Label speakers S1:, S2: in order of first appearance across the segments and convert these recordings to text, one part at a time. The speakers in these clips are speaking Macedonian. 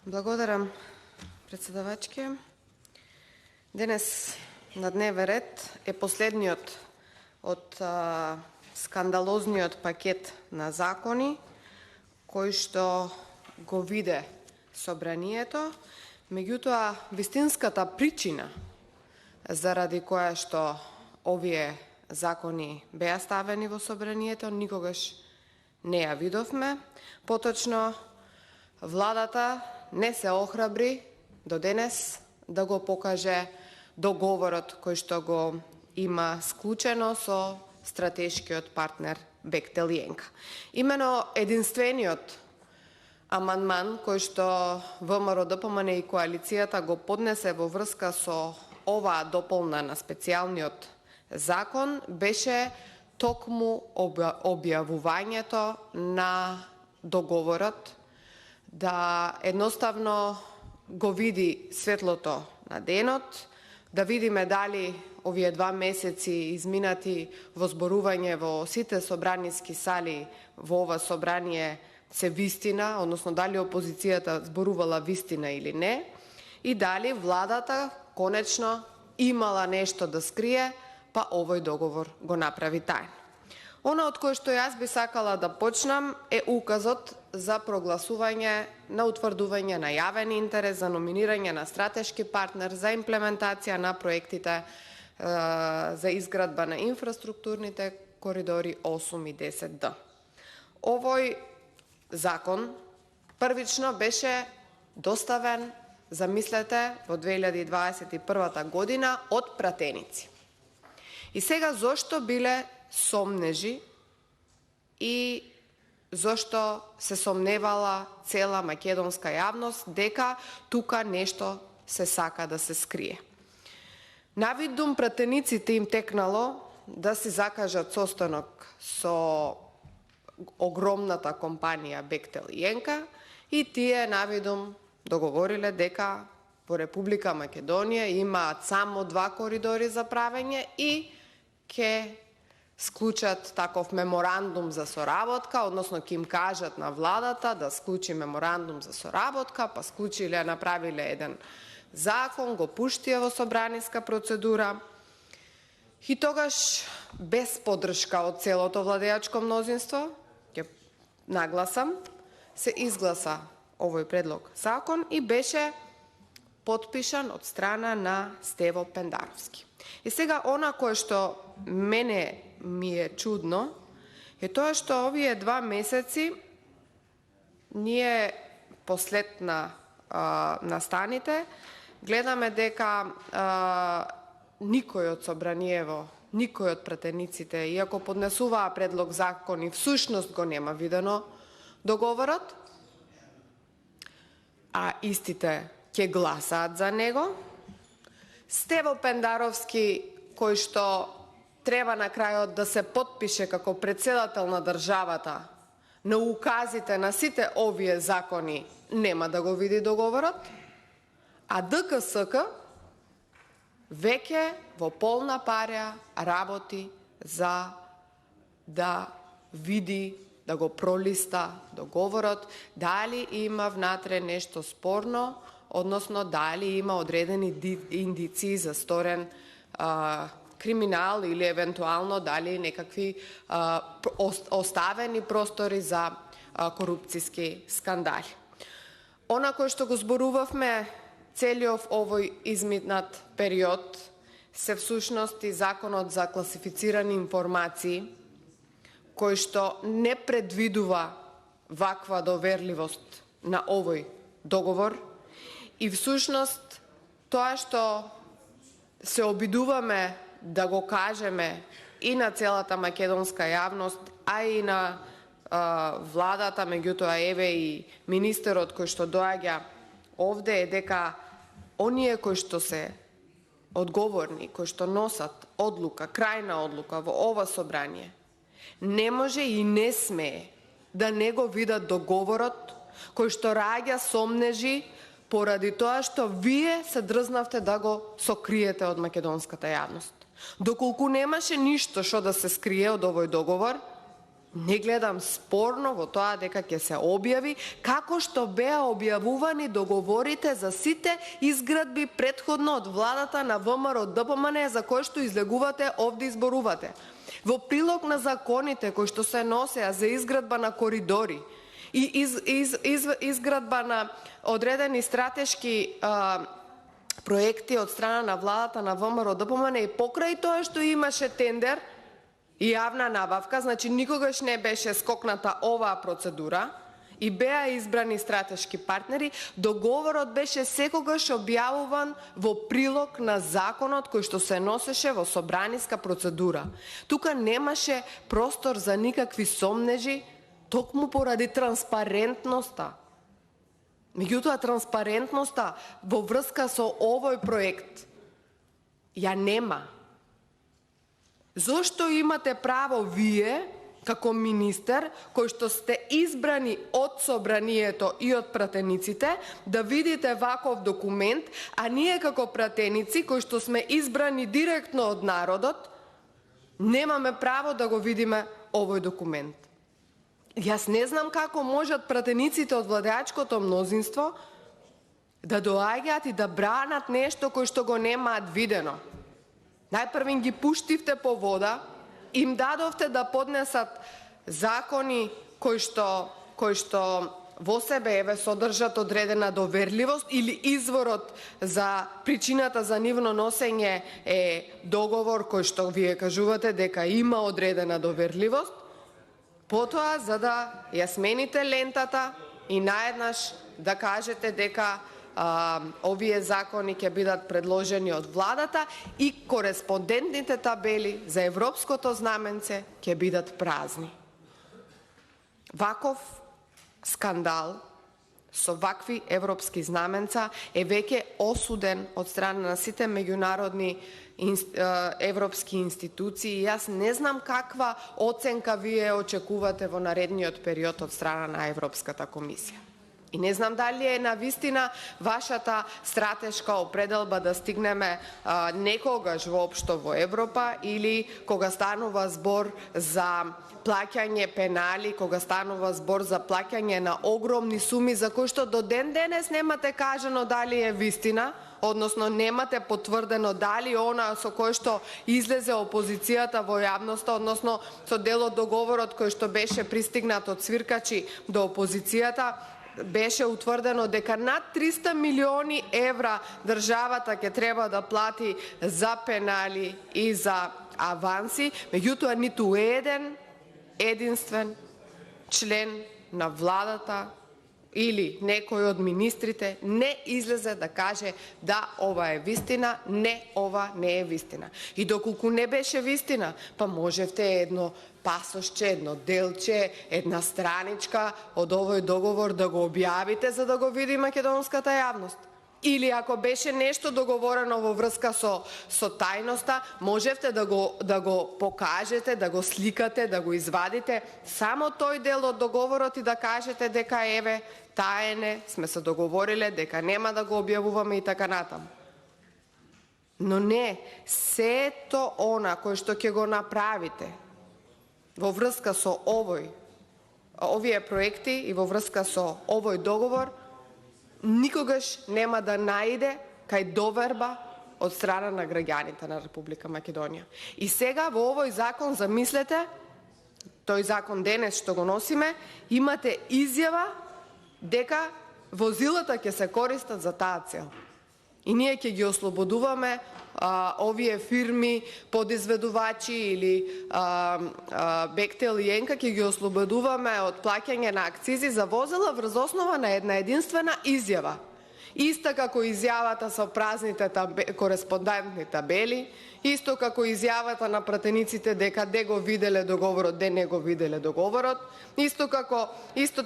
S1: Благодарам, председавачки. Денес на дневен ред е последниот од скандалозниот пакет на закони кој што го виде собранието, меѓутоа вистинската причина заради која што овие закони беа ставени во собранието никогаш не ја видовме. Поточно владата не се охрабри до денес да го покаже договорот кој што го има склучено со стратешкиот партнер Бехтел и ЕНК. Имено единствениот амандман кој што ВМРО, ДПМН и коалицијата го поднесе во врска со оваа дополна на специјалниот закон беше токму објавувањето на договорот да едноставно го види светлото на денот, да видиме дали овие 2 месеци изминати во зборување во сите собраниски сали во ова собрание се вистина, односно дали опозицијата зборувала вистина или не, и дали владата конечно имала нешто да скрие, па овој договор го направи тајн. Она од кое што јас би сакала да почнам е указот за прогласување на утврдување на јавен интерес за номинирање на стратешки партнер за имплементација на проектите за изградба на инфраструктурните коридори 8 и 10Д. Овој закон првично беше доставен, замислете, во 2021 година од пратеници. И сега зошто биле сомнежи и зошто се сомневала цела македонска јавност дека тука нешто се сака да се скрие. Навидум пратениците им текнало да си закажат состанок со огромната компанија Бехтел и ЕНК и тие навидум договориле дека во Република Македонија имаат само 2 коридори за правење и ќе склучат таков меморандум за соработка, односно ќе им кажат на владата да склучи меморандум за соработка, па склучиле, направиле еден закон, го пуштија во собраниска процедура и тогаш без поддршка од целото владеачко мнозинство, ќе нагласам, се изгласа овој предлог закон и беше потпишан од страна на Стево Пендаровски. И сега она кое што мене ми е чудно е тоа што овие 2 месеци ние послед на настаните гледаме дека никој од собраниево, никој од пратениците, иако поднесуваа предлог закони, всушност го нема видено договорот, а истите ќе гласаат за него. Стево Пендаровски, кој што треба на крајот да се потпише како председател на државата на указите на сите овие закони, нема да го види договорот, а ДКСК веќе во полна парја работи за да види, да го пролиста договорот, дали има внатре нешто спорно, односно дали има одредени индици за сторен криминал или евентуално дали некакви оставени простори за корупцијски скандали. Она кој што го зборувавме целиот овој изминат период се всушност и законот за класифицирани информации, кој што не предвидува ваква доверливост на овој договор и всушност тоа што се обидуваме да го кажеме и на целата македонска јавност, а и на владата, меѓутоа еве и министерот кој што доаѓа овде е дека оние кои што се одговорни, кои што носат одлука, крајна одлука во ова собрание, не може и не смее да не го видат договорот кој што раѓа сомнежи поради тоа што вие се дрзнавте да го сокриете од македонската јавност. Доколку немаше ништо што да се скрие од овој договор, Не гледам спорно во тоа дека ќе се објави, како што беа објавувани договорите за сите изградби претходно од владата на ВМРО ДПМН за кои што излегувате овде изборувате. Во прилог на законите кои што се носеа за изградба на коридори и изградба на одредени стратешки проекти од страна на владата на ВМРО ДПМН и покрај тоа што имаше тендер и јавна набавка, значи никогаш не беше скокната оваа процедура и беа избрани стратешки партнери, договорот беше секогаш објавуван во прилог на законот кој што се носеше во собраниска процедура. Тука немаше простор за никакви сомнежи, токму поради транспарентноста. Меѓутоа, транспарентноста во врска со овој проект ја нема. Зошто имате право вие, како министер, кој што сте избрани од собранието и од пратениците, да видите ваков документ, а ние како пратеници, кои што сме избрани директно од народот, немаме право да го видиме овој документ? Јас не знам како можат пратениците од владеачкото мнозинство да доаѓаат и да бранат нешто кој што го немаат видено. Најпрво ги пуштивте по вода, им дадовте да поднесат закони кои што во себе содржат одредена доверливост или изворот за причината за нивно носење е договор кој што вие кажувате дека има одредена доверливост, потоа за да ја смените лентата и наеднаш да кажете дека овие закони ќе бидат предложени од владата и кореспондентните табели за европското знаменце ќе бидат празни. Ваков скандал со вакви европски знаменца е веќе осуден од страна на сите меѓународни европски институции. Јас не знам каква оценка вие очекувате во наредниот период од страна на Европската комисија. И не знам дали е навистина вашата стратешка определба да стигнеме некогаш воопшто во Европа или кога станува збор за плаќање пенали, кога станува збор за плаќање на огромни суми за кои што до ден денес немате кажано дали е вистина, односно немате потврдено дали она со кој што излезе опозицијата во јавноста, односно со дел од договорот кој што беше пристигнат од свиркачи до опозицијата, беше утврдено дека над 300 милиони евра државата ќе треба да плати за пенали и за аванси, меѓутоа ниту единствен член на владата или некој од министрите не излезе да каже да, ова е вистина, не, ова не е вистина. И доколку не беше вистина, па можевте едно пасошче, едно делче, една страничка од овој договор да го објавите за да го види македонската јавност. Или ако беше нешто договорено во врска со тајноста, можевте да го покажете, да го сликате, да го извадите само тој дел од договорот и да кажете дека еве таене сме се договориле дека нема да го објавуваме и така натаму. Но не, сето она кој што ќе го направите во врска со овие проекти и во врска со овој договор, никогаш нема да наиде кај доверба од страна на граѓаните на Република Македонија. И сега во овој закон, замислете, тој закон денес што го носиме, имате изјава дека возилата ќе се користат за таа цел. И ние ќе ги ослободуваме овие фирми, подизведувачи или Бехтел и Енка, ќе ги ослободуваме од плаќање на акцизи за возила врз основа на една единствена изјава. Иста како изјавата со празните кореспондентни табели, исто како изјавата на пратениците дека де го виделе договорот, де не го виделе договорот, исто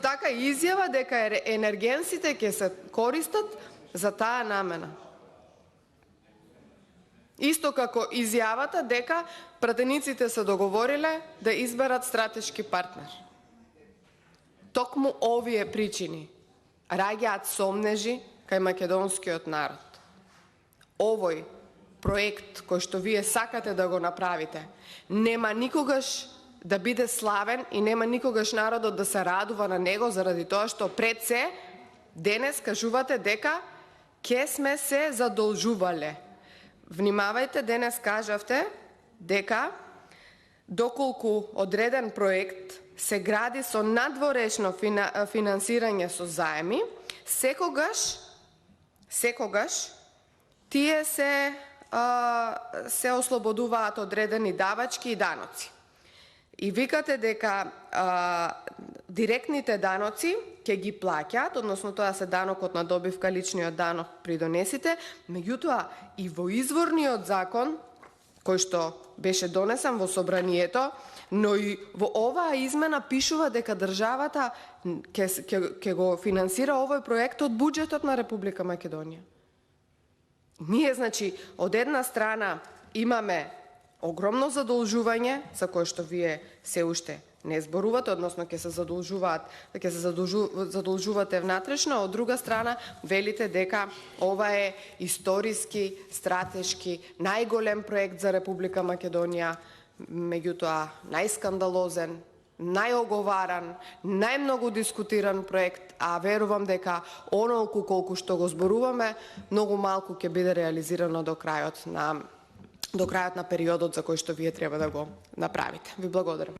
S1: така изјава дека енергенсите ќе се користат за таа намена. Исто како изјавата дека пратениците се договориле да изберат стратешки партнер. Токму овие причини раѓаат сомнежи кај македонскиот народ. Овој проект кој што вие сакате да го направите нема никогаш да биде славен и нема никогаш народот да се радува на него заради тоа што пред се денес кажувате дека ќе сме се задолжувале. Внимавајте, денес кажавте дека доколку одреден проект се гради со надворешно финансирање со заеми, секогаш тие се ослободуваат одредени давачки и даноци. И викате дека директните даноци ќе ги плаќаат, односно тоа се данокот на добивка, личниот данок при донесите, меѓутоа и во изворниот закон, кој што беше донесен во собранието, но и во оваа измена пишува дека државата ќе го финансира овој проект од буџетот на Република Македонија. Ние, значи, од една страна имаме огромно задолжување, за кое што вие се уште не зборувате, односно ќе се задолжувате внатрешно, од друга страна велите дека ова е историски, стратешки, најголем проект за Република Македонија, меѓутоа најскандалозен, најоговаран, најмногу дискутиран проект, а верувам дека онолку колку што го зборуваме, многу малку ќе биде реализирано до крајот на периодот за кој што вие треба да го направите. Ви благодарам.